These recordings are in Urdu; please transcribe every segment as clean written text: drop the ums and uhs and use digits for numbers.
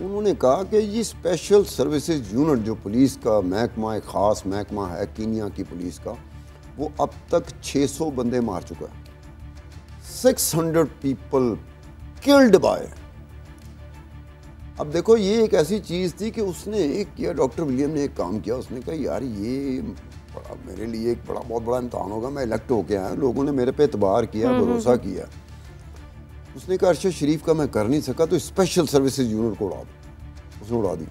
انہوں نے کہا کہ یہ اسپیشل سروسز یونٹ جو پولیس کا محکمہ، ایک خاص محکمہ ہے کینیا کی پولیس کا، وہ اب تک 600 بندے مار چکا ہے. 600 پیپل کلڈ بائی. اب دیکھو یہ ایک ایسی چیز تھی کہ اس نے ایک کیا، ڈاکٹر ولیم نے ایک کام کیا. اس نے کہا یار یہ میرے لیے ایک بہت بڑا امتحان ہوگا، میں الیکٹ ہو کے آیا، لوگوں نے میرے پہ اعتبار کیا، بھروسہ کیا. اس نے کہا ارشد شریف کا میں کر نہیں سکا تو اسپیشل سروسز یونٹ کو اڑا دو. اس نے اڑا دی.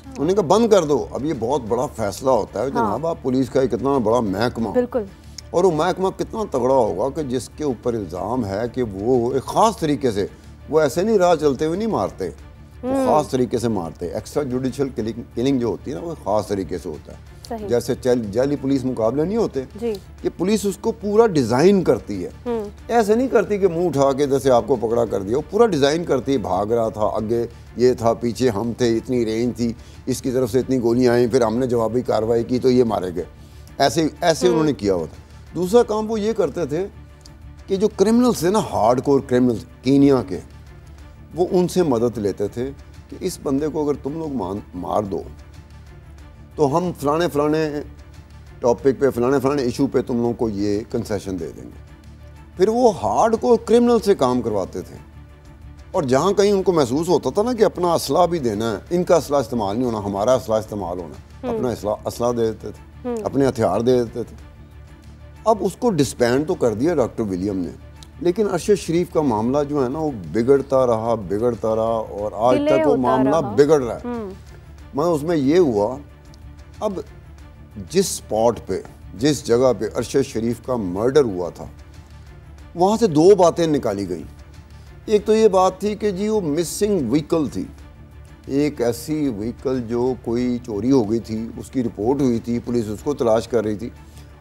انہوں نے کہا بند کر دو. اب یہ بہت بڑا فیصلہ ہوتا ہے جناب، آپ پولیس کا ایک اتنا بڑا محکمہ، بالکل، اور وہ محکمہ کتنا تگڑا ہوگا کہ جس کے اوپر الزام ہے کہ وہ ایک خاص طریقے سے، وہ ایسے نہیں راہ چلتے ہوئے نہیں مارتے، وہ خاص طریقے سے مارتے. ایکسٹرا جوڈیشل کلنگ جو ہوتی ہے نا، وہ خاص طریقے سے ہوتا ہے. جیسے جعلی پولیس مقابلے نہیں ہوتے، یہ پولیس اس کو پورا ڈیزائن کرتی ہے. ایسے نہیں کرتی کہ منہ اٹھا کے جیسے آپ کو پکڑا کر دیا، وہ پورا ڈیزائن کرتی ہے. بھاگ رہا تھا، آگے یہ تھا، پیچھے ہم تھے، اتنی رینج تھی، اس کی طرف سے اتنی گولیاں آئیں، پھر ہم نے جوابی کارروائی کی تو یہ مارے گئے. ایسے انہوں نے کیا ہوا تھا. دوسرا کام وہ یہ کرتے تھے کہ جو کرمنلز تھے نا، ہارڈ کور کرمنلز کینیا کے، وہ ان سے مدد لیتے تھے کہ اس بندے کو اگر تم لوگ مار دو تو ہم فلانے ٹاپک پہ، فلانے ایشو پہ تم لوگوں کو یہ کنسیشن دے دیں گے. پھر وہ ہارڈ کور کرمنل سے کام کرواتے تھے. اور جہاں کہیں ان کو محسوس ہوتا تھا نا کہ اپنا اسلحہ بھی دینا ہے، ان کا اسلحہ استعمال نہیں ہونا، ہمارا اسلحہ استعمال ہونا، اپنا اسلحہ دے دیتے تھے، اپنے ہتھیار دے دیتے تھے. اب اس کو ڈسبینڈ تو کر دیا ڈاکٹر ولیم نے، لیکن ارشد شریف کا معاملہ جو ہے نا وہ بگڑتا رہا اور آج تک وہ معاملہ بگڑ رہا ہے. اس میں یہ ہوا، اب جس سپاٹ پہ، جس جگہ پہ ارشد شریف کا مرڈر ہوا تھا، وہاں سے دو باتیں نکالی گئیں. ایک تو یہ بات تھی کہ جی وہ مسنگ وہیکل تھی، ایک ایسی وہیکل جو کوئی چوری ہو گئی تھی، اس کی رپورٹ ہوئی تھی، پولیس اس کو تلاش کر رہی تھی.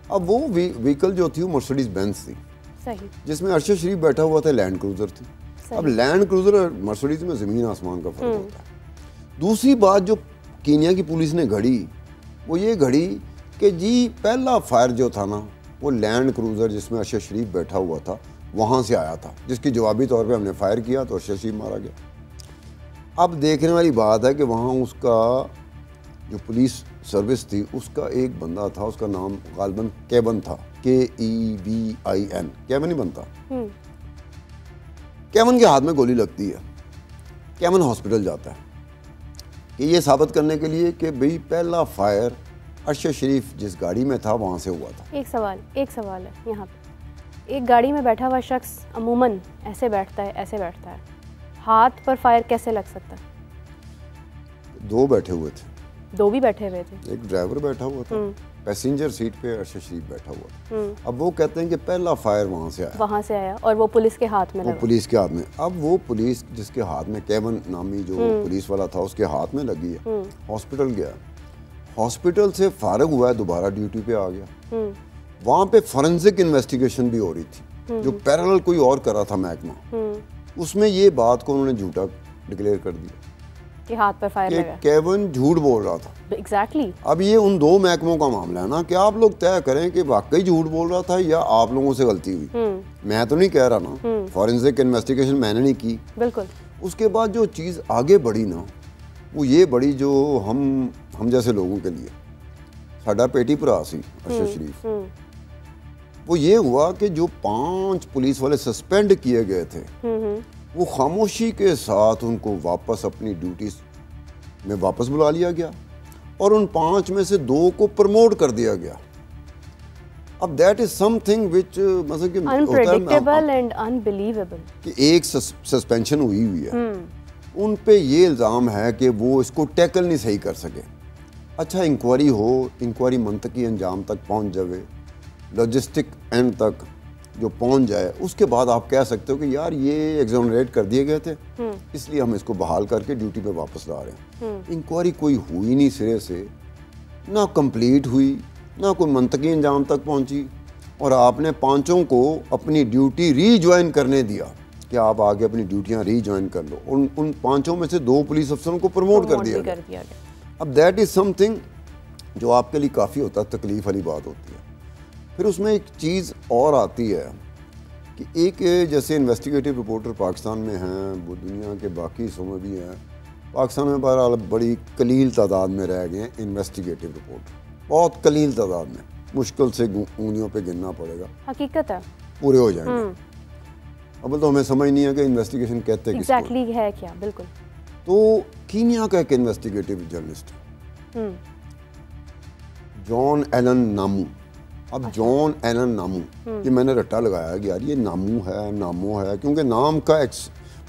اب وہ وہیکل جو تھی وہ مرسڈیز بینز تھی، جس میں ارشد شریف بیٹھا ہوا تھا. لینڈ کروزر تھی. اب لینڈ کروزر اور مرسڈیز میں زمین آسمان کا فرق ہوتا ہے. دوسری بات جو کینیا کی پولیس نے گھڑی، وہ یہ گھڑی کہ جی پہلا فائر جو تھا نا، وہ لینڈ کروزر جس میں ارشد شریف بیٹھا ہوا تھا وہاں سے آیا تھا، جس کی جوابی طور پہ ہم نے فائر کیا تو ارشد شریف مارا گیا. اب دیکھنے والی بات ہے کہ وہاں اس کا جو پولیس سروس تھی، اس کا ایک بندہ تھا، اس کا نام غالباً کیون تھا، KEVIN، کیون ہی بنتا. کیون کے ہاتھ میں گولی لگتی ہے، کیون ہاسپٹل جاتا ہے کہ یہ ثابت کرنے کے لیے کہ بھئی پہلا فائر ارشد شریف جس گاڑی میں تھا وہاں سے ہوا تھا. ایک سوال ہے یہاں پہ، ایک گاڑی میں بیٹھا ہوا شخص عموماً ایسے بیٹھتا ہے، ہاتھ پر فائر کیسے لگ سکتا ہے؟ دو بیٹھے ہوئے تھے. دو بھی بیٹھے ہوئے تھے، ایک ڈرائیور بیٹھا ہوا تھا، پیسنجر سیٹ پہ ارشد شریف بیٹھا ہوا تھا. اب وہ کہتے ہیں کہ پہلا فائر وہاں سے آیا اور وہ پولیس کے ہاتھ میں اب وہ پولیس جس کے ہاتھ میں، کیون نامی جو پولیس والا تھا، اس کے ہاتھ میں لگی ہے. ہاسپٹل گیا، ہاسپٹل سے فارغ ہوا ہے، دوبارہ ڈیوٹی پہ آ گیا. وہاں پہ فورنزک انویسٹیگیشن بھی ہو رہی تھی جو پیرالل کوئی اور کر رہا تھا محکمہ. اس میں یہ بات کو انہوں نے جھوٹا ڈکلیئر کر دیا کہ ہاتھ پر فائر لگا، کیون جھوٹ بول رہا تھا. ایگزیکٹلی. اب یہ ان دو محکموں کا معاملہ ہے نا کہ آپ لوگ طے کریں کہ واقعی جھوٹ بول رہا تھا یا آپ لوگوں سے غلطی ہوئی. میں تو نہیں کہہ رہا نا، فورنزک انویسٹیگیشن میں نے نہیں کی. بالکل. اس کے بعد جو چیز آگے بڑھی نا، وہ یہ بڑی جو ہم جیسے لوگوں کے لیے، ساڈا پیٹی پرا سی ارشد شریف، وہ یہ ہوا کہ جو 5 پولیس والے سسپینڈ کیے گئے تھے، وہ خاموشی کے ساتھ ان کو واپس اپنی ڈیوٹیز میں واپس بلا لیا گیا اور ان 5 میں سے 2 کو پرموٹ کر دیا گیا. اب that is some thing which مطلب کہ unpredictable and unbelievable کہ ایک سسپینشن ہوئی ہے، ان پہ یہ الزام ہے کہ وہ اس کو ٹیکل نہیں صحیح کر سکے. اچھا انکوائری ہو، انکوائری منطقی انجام تک پہنچ جائے، لاجسٹک اینڈ تک جو پہنچ جائے، اس کے بعد آپ کہہ سکتے ہو کہ یار یہ ایگزونریٹ کر دیے گئے تھے، اس لیے ہم اس کو بحال کر کے ڈیوٹی پہ واپس لا رہے ہیں. انکوائری کوئی ہوئی نہیں سرے سے، نہ کمپلیٹ ہوئی، نہ کوئی منطقی انجام تک پہنچی، اور آپ نے 5 کو اپنی ڈیوٹی ری جوائن کرنے دیا کہ آپ آگے اپنی ڈیوٹیاں ری جوائن کر لو. ان 5 میں سے 2 پولیس افسروں کو پروموٹ کر دیا گیا. اب دیٹ از سم تھنگ جو آپ کے لیے کافی ہوتا ہے، تکلیف والی بات ہوتی ہے. پھر اس میں ایک چیز اور آتی ہے کہ ایک جیسے انویسٹیگیٹو رپورٹر پاکستان میں ہیں، وہ دنیا کے باقی حصوں میں بھی ہیں، پاکستان میں بہرحال بڑی قلیل تعداد میں رہ گئے ہیں انویسٹیگیٹو رپورٹ، بہت قلیل تعداد میں، مشکل سے انگلیوں پہ گننا پڑے گا، حقیقت ہے، پورے ہو جائیں گے۔ اب تو ہمیں سمجھ نہیں ہے کہ انویسٹیگیشن کہتے کس کو ایگزیکٹلی ہے کیا، بالکل۔ تو کینیا کا ایک انویسٹیگیٹو جرنلسٹ جان ایلن نامو، اب جان ایلن نامو یہ میں نے رٹا لگایا کہ یار یہ نامو ہے نامو ہے، کیونکہ نام کا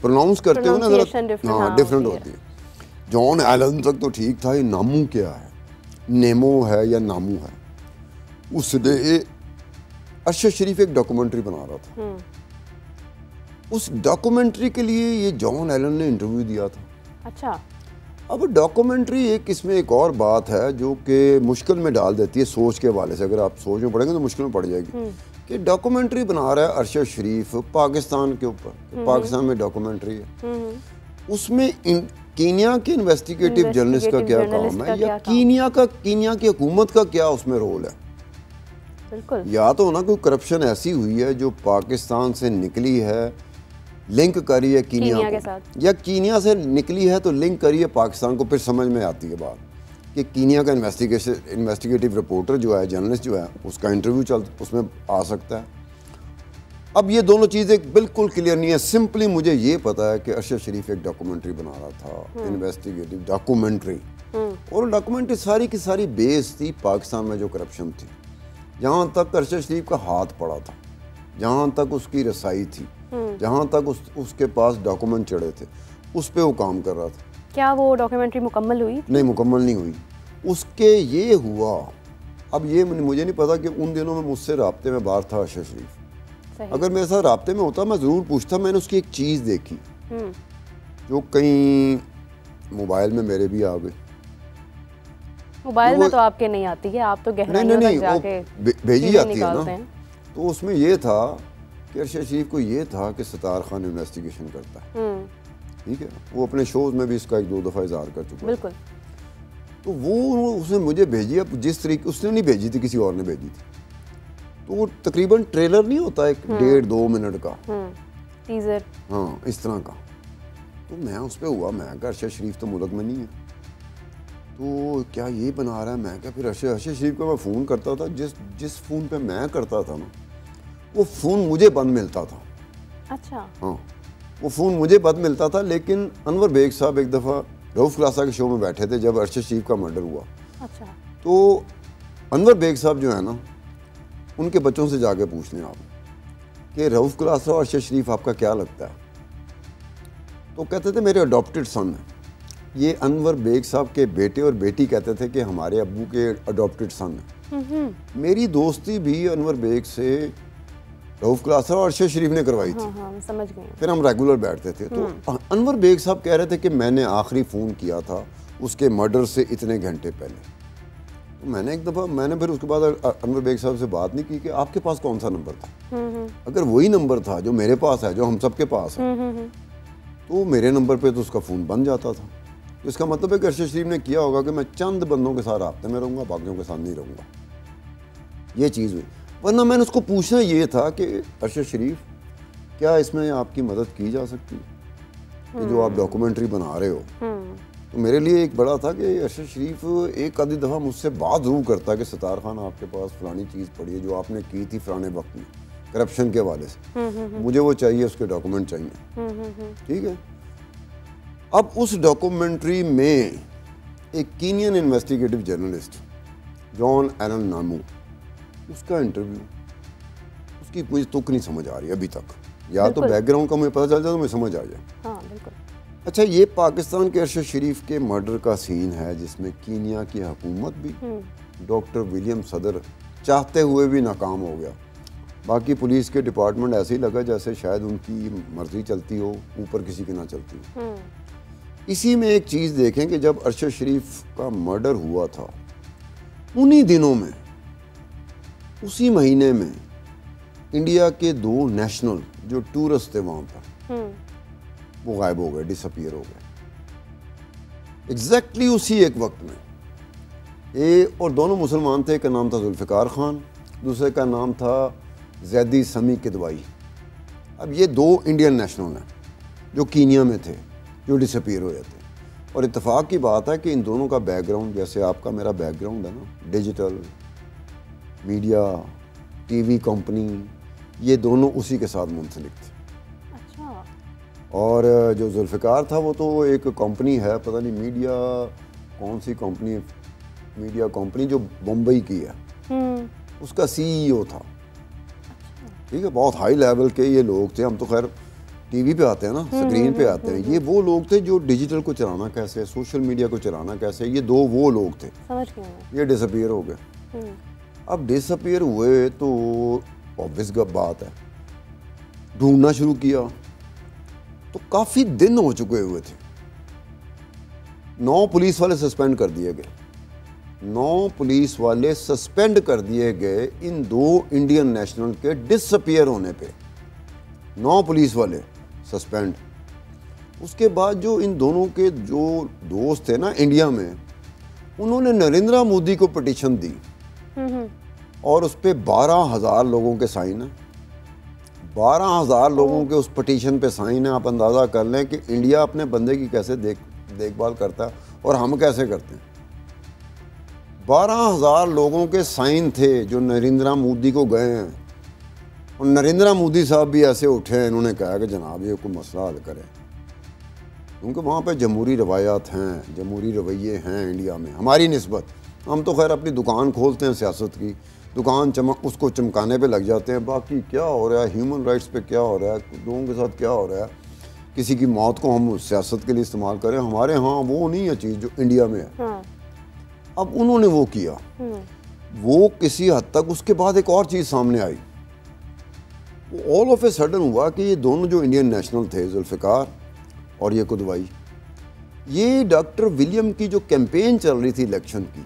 پروناؤنس کرتے ہو نا ذرا ڈفرینٹ ہوتی ہے۔ جان ایلن تک تو ٹھیک تھا، یہ نامو کیا ہے، نیمو ہے یا نامو ہے؟ اس نے ارشد شریف ایک ڈاکومنٹری بنا رہا تھا، اس ڈاکومنٹری کے لیے یہ جان ایلن نے انٹرویو دیا تھا۔ اچھا، اب ڈاکومنٹری اس میں ایک اور بات ہے جو کہ مشکل میں ڈال دیتی ہے سوچ کے حوالے سے، اگر آپ سوچ میں پڑھیں گے تو مشکل میں پڑ جائے گی کہ ڈاکومنٹری بنا رہا ہے ارشد شریف پاکستان کے اوپر، پاکستان میں ڈاکومنٹری ہے، اس میں کینیا کے انویسٹیگیٹو جرنلسٹ کا کیا کام ہے، یا کینیا کی حکومت کا کیا اس میں رول ہے؟ بالکل، یا تو نا کوئی کرپشن ایسی ہوئی ہے جو پاکستان سے نکلی ہے لنک کری ہے کینیا کے کو، ساتھ، یا کینیا سے نکلی ہے تو لنک کری ہے پاکستان کو، پھر سمجھ میں آتی ہے بات کہ کینیا کا انویسٹیگیٹو رپورٹر جو ہے، جرنلسٹ جو ہے، اس کا انٹرویو اس میں آ سکتا ہے۔ اب یہ دونوں چیزیں بالکل کلیئر نہیں ہے، سمپلی مجھے یہ پتا ہے کہ ارشد شریف ایک ڈاکومنٹری بنا رہا تھا، انویسٹیگیٹو ڈاکومنٹری، اور ڈاکومنٹری ساری کی ساری بیس تھی پاکستان میں جو کرپشن تھی، جہاں تک ارشد شریف کا ہاتھ پڑا تھا، جہاں تک اس کی رسائی تھی، جہاں تک اس کے پاس ڈاکومنٹ چڑھے تھے، اس پہ وہ کام کر رہا تھا۔ کیا وہ ڈاکومنٹری مکمل ہوئی؟ نہیں، مکمل نہیں ہوئی۔ اس کے یہ ہوا، اب یہ مجھے نہیں پتا کہ ان دنوں میں مجھ سے رابطے میں باہر تھا ارشد شریف، اگر میرے ساتھ رابطے میں ہوتا میں ضرور پوچھتا۔ میں نے اس کی ایک چیز دیکھی جو کہیں موبائل میں میرے بھی آ گئی، موبائل میں تو آپ کے نہیں آتی ہے، آپ تو گہرائیوں تک جا کے بھیجی جاتی ہے نا۔ تو اس میں یہ تھا کہ ارشد شریف کو یہ تھا کہ ستار خان انویسٹیگیشن کرتا ہے، ٹھیک ہے، وہ اپنے شوز میں بھی اس کا ایک دو دفعہ اظہار کر چکا ہے، بالکل۔ تو وہ اس نے مجھے بھیجی، اب جس طریقے اس نے نہیں بھیجی تھی، کسی اور نے بھیجی تھی، تو وہ تقریباً ٹریلر نہیں ہوتا ایک 1.5-2 منٹ کا، ٹیزر، ہاں اس طرح کا۔ تو میں اس پہ ہوا، میں کہا ارشد شریف تو ملک میں نہیں ہے، تو کیا یہ بنا رہا ہے؟ میں کہا پھر ارشد شریف کو میں فون کرتا تھا، جس فون پہ میں کرتا تھا نا وہ فون مجھے بند ملتا تھا۔ اچھا، ہاں وہ فون مجھے بند ملتا تھا، لیکن انور بیگ صاحب ایک دفعہ رؤف کلاسا کے شو میں بیٹھے تھے جب ارشد شریف کا مرڈر ہوا، اچھا، تو انور بیگ صاحب جو ہے نا ان کے بچوں سے جا کے پوچھ لیں آپ کہ رؤف کلاسا اور ارشد شریف آپ کا کیا لگتا ہے؟ تو کہتے تھے میرے اڈاپٹڈ سن ہیں۔ یہ انور بیگ صاحب کے بیٹے اور بیٹی کہتے تھے کہ ہمارے ابو کے اڈاپٹڈ سن ہیں۔ میری دوستی بھی انور بیگ سے رؤف کلاسا اور ارشد شریف نے کروائی تھی، سمجھ گئے، پھر ہم ریگولر بیٹھتے تھے۔ تو انور بیگ صاحب کہہ رہے تھے کہ میں نے آخری فون کیا تھا اس کے مرڈر سے اتنے گھنٹے پہلے۔ تو میں نے ایک دفعہ پھر اس کے بعد انور بیگ صاحب سے بات نہیں کی کہ آپ کے پاس کون سا نمبر تھا؟ اگر وہی نمبر تھا جو میرے پاس ہے، جو ہم سب کے پاس ہے، تو میرے نمبر پہ تو اس کا فون بن جاتا تھا۔ تو اس کا مطلب ہے کہ ارشد شریف نے کیا ہوگا کہ میں چند بندوں کے ساتھ رابطے میں رہوں گا، باقیوں کے ساتھ نہیں رہوں گا، یہ چیز ہوئی۔ ورنہ میں نے اس کو پوچھنا یہ تھا کہ ارشد شریف کیا اس میں آپ کی مدد کی جا سکتی ہے کہ جو آپ ڈاکومنٹری بنا رہے ہو؟ تو میرے لیے ایک بڑا تھا کہ ارشد شریف ایک آدھی دفعہ مجھ سے بات ضرور کرتا کہ ستار خان آپ کے پاس فلانی چیز پڑی ہے جو آپ نے کی تھی فلانے وقت میں کرپشن کے حوالے سے، مجھے وہ چاہیے، اس کے ڈاکومنٹ چاہیے، ٹھیک ہے۔ اب اس ڈاکومنٹری میں ایک کینین انویسٹیگیٹو جرنلسٹ جان ایلن نامو، اس کا انٹرویو، اس کی مجھے تک نہیں سمجھ آ رہی ابھی تک، یا تو بیک گراؤنڈ کا مجھے پتہ چل جائے تو مجھے سمجھ آ جائے۔ اچھا، یہ پاکستان کے ارشد شریف کے مرڈر کا سین ہے جس میں کینیا کی حکومت بھی، ڈاکٹر ولیم صدر چاہتے ہوئے بھی ناکام ہو گیا، باقی پولیس کے ڈپارٹمنٹ ایسے ہی لگا جیسے شاید ان کی مرضی چلتی ہو، اوپر کسی کی نہ چلتی ہو۔ اسی میں ایک چیز دیکھیں کہ جب ارشد شریف کا مرڈر ہوا تھا، انہی دنوں میں، اسی مہینے میں انڈیا کے 2 نیشنل جو ٹورسٹ تھے وہاں پر، وہ غائب ہو گئے، ڈس اپیئر ہو گئے، ایگزیکٹلی اسی ایک وقت میں، اور دونوں مسلمان تھے، ایک کا نام تھا ذوالفقار خان، دوسرے کا نام تھا زیدی سمی کدوائی۔ اب یہ 2 انڈین نیشنل ہیں جو کینیا میں تھے، جو ڈس اپیئر ہوئے تھے۔ اور اتفاق کی بات ہے کہ ان دونوں کا بیک گراؤنڈ، جیسے آپ کا میرا بیک گراؤنڈ ہے نا، digital media, T V company, یہ دونوں اسی کے ساتھ منسلک تھے. اچھا. اور جو ذوالفقار تھا وہ تو ایک کمپنی ہے، پتہ نہیں میڈیا کون سی کمپنی، میڈیا کمپنی جو بمبئی کی ہے، اس کا سی ای او تھا. ٹھیک ہے، بہت ہائی لیول کے یہ لوگ تھے. ہم تو خیر ٹی وی پہ آتے ہیں نا، اسکرین پہ آتے ہیں. یہ وہ لوگ تھے جو ڈیجیٹل کو چلانا کیسے، سوشل میڈیا کو چلانا کیسے، یہ دو وہ لوگ تھے. یہ ڈس اپیئر ہو گئے. اب ڈس اپیئر ہوئے تو obvious بات ہے، ڈھونڈنا شروع کیا تو کافی دن ہو چکے ہوئے تھے. 9 پولیس والے سسپینڈ کر دیے گئے. 9 پولیس والے سسپینڈ کر دیے گئے ان 2 انڈین نیشنل کے ڈس اپیئر ہونے پہ. 9 پولیس والے سسپینڈ. اس کے بعد جو ان دونوں کے جو دوست تھے نا انڈیا میں، انہوں نے نریندر مودی کو پٹیشن دی اور اس پہ 12,000 لوگوں کے سائن ہیں. 12,000 لوگوں کے اس پٹیشن پہ سائن ہیں. آپ اندازہ کر لیں کہ انڈیا اپنے بندے کی کیسے دیکھ بھال کرتا ہے اور ہم کیسے کرتے ہیں. 12,000 لوگوں کے سائن تھے جو نریندر مودی کو گئے ہیں. اور نریندر مودی صاحب بھی ایسے اٹھے ہیں، انہوں نے کہا کہ جناب یہ کوئی مسئلہ حل کرے، کیونکہ وہاں پہ جمہوری روایات ہیں، جمہوری رویے ہیں انڈیا میں ہماری نسبت. ہم تو خیر اپنی دکان کھولتے ہیں سیاست کی، دکان اس کو چمکانے پہ لگ جاتے ہیں. باقی کیا ہو رہا ہے ہیومن رائٹس پہ، کیا ہو رہا ہے لوگوں کے ساتھ، کیا ہو رہا ہے، کسی کی موت کو ہم سیاست کے لیے استعمال کریں، ہمارے ہاں وہ نہیں ہے چیز جو انڈیا میں ہے. اب انہوں نے وہ کیا، وہ کسی حد تک. اس کے بعد ایک اور چیز سامنے آئی. آل آف اے سڈن ہوا کہ یہ دونوں جو انڈین نیشنل تھے، ذوالفقار اور یہ کدوائی، یہ ڈاکٹر ولیم کی جو کیمپین چل رہی تھی الیکشن کی،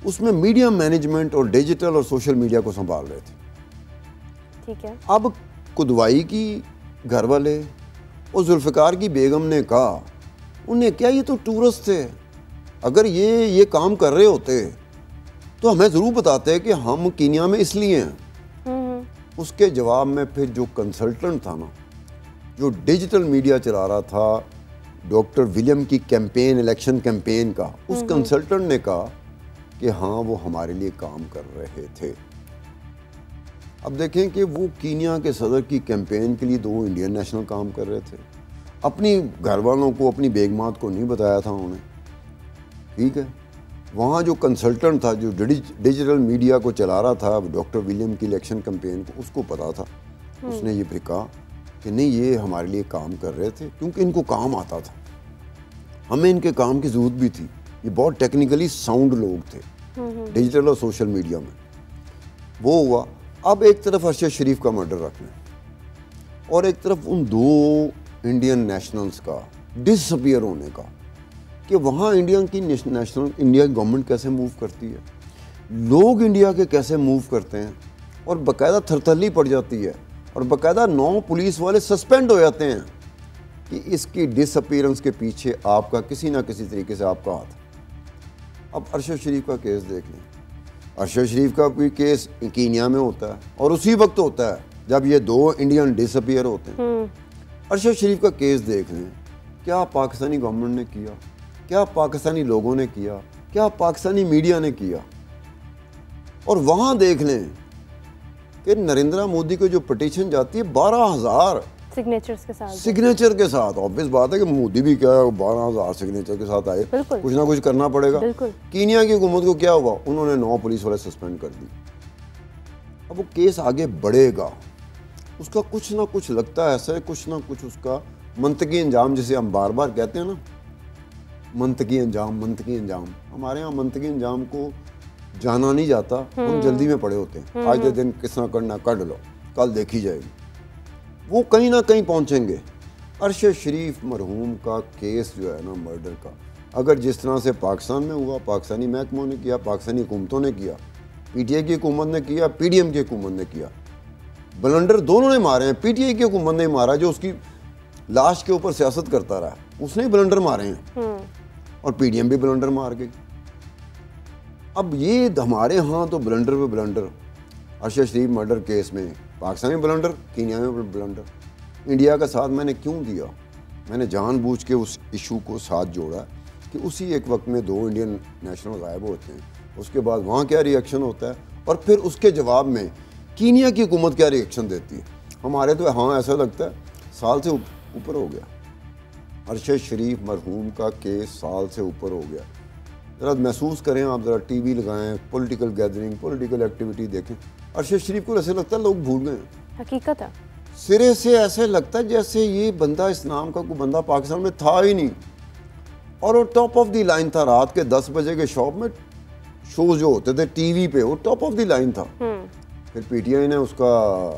اس میں میڈیا مینجمنٹ اور ڈیجیٹل اور سوشل میڈیا کو سنبھال رہے تھے. ٹھیک ہے. اب کدوائی کی گھر والے اور ذوالفقار کی بیگم نے کہا، انہیں کیا یہ تو ٹورسٹ تھے، اگر یہ کام کر رہے ہوتے تو ہمیں ضرور بتاتے کہ ہم کینیا میں اس لیے ہیں. اس کے جواب میں پھر جو کنسلٹنٹ تھا نا، جو ڈیجیٹل میڈیا چلا رہا تھا ڈاکٹر ولیم کی کیمپین، الیکشن کیمپین کا، اس کنسلٹنٹ نے کہا کہ ہاں وہ ہمارے لیے کام کر رہے تھے. اب دیکھیں کہ وہ کینیا کے صدر کی کیمپین کے لیے 2 انڈین نیشنل کام کر رہے تھے. اپنی گھر والوں کو، اپنی بیگمات کو نہیں بتایا تھا انہوں نے. ٹھیک ہے. وہاں جو کنسلٹنٹ تھا جو ڈیجیٹل میڈیا کو چلا رہا تھا ڈاکٹر ولیم کی الیکشن کیمپین کو، اس کو پتا تھا. اس نے یہ پھر کہا کہ نہیں یہ ہمارے لیے کام کر رہے تھے، کیونکہ ان کو کام آتا تھا، ہمیں ان کے کام کی ضرورت بھی تھی. یہ بہت ٹیکنیکلی ساؤنڈ لوگ تھے ڈیجیٹل اور سوشل میڈیا میں. وہ ہوا. اب ایک طرف ارشد شریف کا مرڈر رکھ لیں اور ایک طرف ان 2 انڈین نیشنلز کا ڈس اپیئر ہونے کا، کہ وہاں انڈیا کی انڈیا گورنمنٹ کیسے موو کرتی ہے، لوگ انڈیا کے کیسے موو کرتے ہیں، اور باقاعدہ تھرتھلی پڑ جاتی ہے، اور باقاعدہ 9 پولیس والے سسپینڈ ہو جاتے ہیں کہ اس کی ڈس اپیئرنس کے پیچھے آپ کا کسی نہ کسی طریقے سے آپ کا ہاتھ. اب ارشد شریف کا کیس دیکھ لیں. ارشد شریف کا کوئی کیس کینیا میں ہوتا ہے اور اسی وقت ہوتا ہے جب یہ 2 انڈین ڈس اپیئر ہوتے ہیں. ارشد شریف کا کیس دیکھ لیں. کیا پاکستانی گورنمنٹ نے کیا، کیا پاکستانی لوگوں نے کیا، کیا پاکستانی میڈیا نے کیا. اور وہاں دیکھ لیں کہ نریندر مودی کو جو پٹیشن جاتی ہے 12,000 سگنیچر کے ساتھ. obvious بات ہے کہ مودی بھی کیا 12,000 سگنیچر کے ساتھ آئے، کچھ نہ کچھ کرنا پڑے گا. کینیا کی حکومت کو کیا ہوا، انہوں نے 9 پولیس والے سسپینڈ کر دی. اب وہ کیس آگے بڑھے گا، اس کا کچھ نہ کچھ لگتا ہے ایسا ہے، کچھ نہ کچھ اس کا منطقی انجام، جسے ہم بار بار کہتے ہیں نا، منطقی انجام، منطقی انجام. ہمارے ہاں منطقی انجام کو جانا نہیں جاتا، ہم جلدی میں پڑے ہوتے ہیں. آج کے دن کس طرح کرنا کر لو، کل دیکھی جائے گی. وہ کہیں نہ کہیں پہنچیں گے. ارشد شریف مرحوم کا کیس جو ہے نا مرڈر کا، اگر جس طرح سے پاکستان میں ہوا، پاکستانی محکموں نے کیا، پاکستانی حکومتوں نے کیا، پی ٹی آئی کی حکومت نے کیا، پی ڈی ایم کی حکومت نے کیا، بلنڈر دونوں نے مارے ہیں. پی ٹی آئی کی حکومت نے مارا جو اس کی لاش کے اوپر سیاست کرتا رہا، اس نے بلنڈر مارے ہیں، اور پی ڈی ایم بھی بلنڈر مار گئی. اب یہ ہمارے ہاں تو بلنڈر پہ بلنڈر. ارشد شریف مرڈر کیس میں پاکستانی بلنڈر، کینیا میں بلنڈر. انڈیا کا ساتھ میں نے کیوں دیا؟ میں نے جان بوجھ کے اس ایشو کو ساتھ جوڑا کہ اسی ایک وقت میں 2 انڈین نیشنل غائب ہوتے ہیں, اس کے بعد وہاں کیا ری ایکشن ہوتا ہے, اور پھر اس کے جواب میں کینیا کی حکومت کیا ری ایکشن دیتی ہے. ہمارے تو ہاں ایسا لگتا ہے سال سے اوپر ہو گیا, ارشد شریف مرحوم کا کیس سال سے اوپر ہو گیا. ذرا محسوس کریں آپ, ذرا ٹی وی لگائیں, پولیٹیکل گیدرنگ, پولیٹیکل ایکٹیویٹی دیکھیں. ارشد شریف کو ایسے لگتا ہے لوگ بھول گئے ہیں. حقیقت ہے, سرے سے ایسے لگتا ہے جیسے یہ بندہ اس نام کا کوئی بندہ پاکستان میں تھا ہی نہیں, اور وہ ٹاپ آف دی لائن تھا. رات کے 10 بجے کے شاپ میں شوز جو ہوتے تھے ٹی وی پہ, وہ ٹاپ آف دی لائن تھا. پھر پی ٹی آئی نے اس کا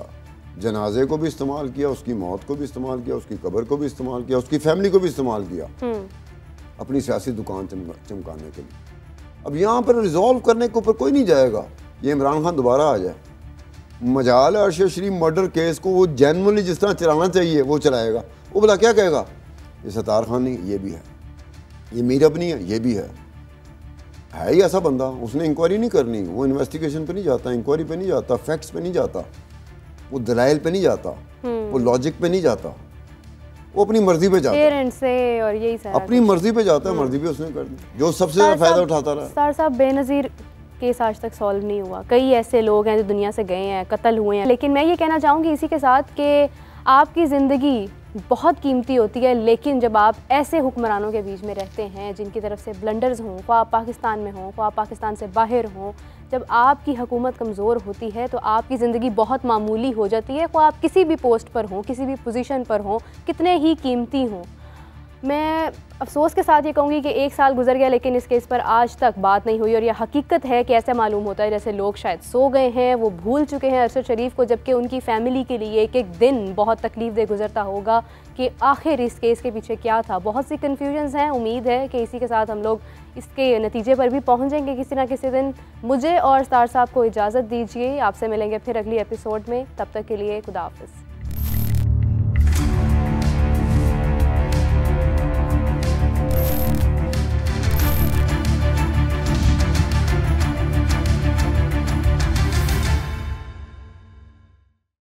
جنازے کو بھی استعمال کیا, اس کی موت کو بھی استعمال کیا, اس کی قبر کو بھی استعمال کیا, اس کی فیملی کو بھی استعمال کیا اپنی سیاسی دکان چمکانے کے لیے. اب یہاں پر ریزالو کرنے کے اوپر کوئی نہیں جائے گا. یہ عمران خان دوبارہ آ جائے, مجال ہے ارشد شریف مرڈر کیس کو وہ جینولی جس طرح چلانا چاہیے وہ چلائے گا. وہ بلا کیا کہے گا, یہ ستار خان نہیں, یہ بھی ہے, یہ میرب نہیں ہے, یہ بھی ہے ہی ایسا بندہ. اس نے انکوائری نہیں کرنی, وہ انویسٹیگیشن پہ نہیں جاتا, انکوائری پہ نہیں جاتا, فیکٹس پہ نہیں جاتا, وہ دلائل پہ نہیں جاتا, وہ لاجک پہ نہیں جاتا, وہ اپنی مرضی پہ جاتا ہے, اور یہی اپنی مرضی پہ جاتا ہے. مرضی پہ اس نے کر دی جو سب سے زیادہ فائدہ اٹھاتا رہا. سر صاحب, بے نظیر کیس آج تک سالو نہیں ہوا. کئی ایسے لوگ ہیں جو دنیا سے گئے ہیں, قتل ہوئے ہیں. لیکن میں یہ کہنا چاہوں گی اسی کے ساتھ کہ آپ کی زندگی بہت قیمتی ہوتی ہے, لیکن جب آپ ایسے حکمرانوں کے بیچ میں رہتے ہیں جن کی طرف سے بلنڈرز ہوں, خواہ آپ پاکستان میں ہوں, خواہ آپ پاکستان سے باہر ہوں, جب آپ کی حکومت کمزور ہوتی ہے تو آپ کی زندگی بہت معمولی ہو جاتی ہے, خواہ آپ کسی بھی پوسٹ پر ہوں, کسی بھی پوزیشن پر ہوں, کتنے ہی قیمتی ہوں. میں افسوس کے ساتھ یہ کہوں گی کہ 1 سال گزر گیا لیکن اس کیس پر آج تک بات نہیں ہوئی, اور یہ حقیقت ہے کہ ایسا معلوم ہوتا ہے جیسے لوگ شاید سو گئے ہیں, وہ بھول چکے ہیں ارشد شریف کو, جبکہ ان کی فیملی کے لیے ایک ایک دن بہت تکلیف دہ گزرتا ہوگا کہ آخر اس کیس کے پیچھے کیا تھا. بہت سی کنفیوژنز ہیں, امید ہے کہ اسی کے ساتھ ہم لوگ اس کے نتیجے پر بھی پہنچیں گے کسی نہ کسی دن. مجھے اور ستار صاحب کو اجازت دیجیے, آپ سے ملیں گے پھر اگلی ایپیسوڈ میں. تب تک کے لیے خدا حافظ.